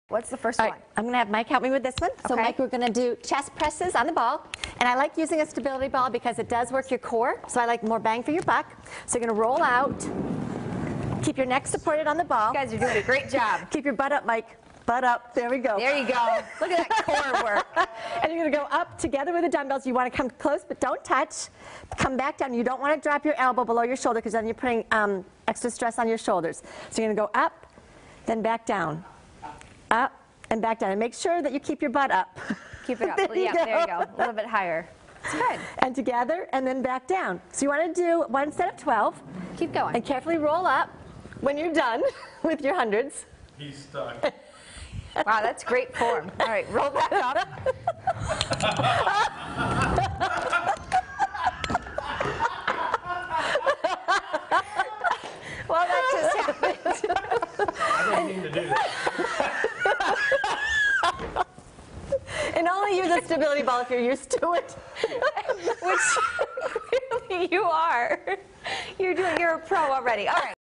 What's the first All one? right, I'm going to have Mike help me with this one. So Okay. Mike, we're going to do chest presses on the ball. And I like using a stability ball because it does work your core. So I like more bang for your buck. So you're going to roll out. Keep your neck supported on the ball. You guys are doing a great job. Keep your butt up, Mike. Butt up. There we go. There you go. Look at that core work. And you're going to go up together with the dumbbells. You want to come close, but don't touch. Come back down. You don't want to drop your elbow below your shoulder because then you're putting extra stress on your shoulders. So you're going to go up, then back down. Up and back down. And make sure that you keep your butt up. Keep it up. There you Yeah, go. there you go. A little bit higher. It's good. And together, and then back down. So you want to do one set of 12. Keep going. And carefully roll up when you're done with your hundreds. He's stuck. Wow, that's great form. All right, roll that up. Well, that just happened. I didn't mean to do that. And only use a stability ball if you're used to it. Which clearly you are. You're a pro already. All right.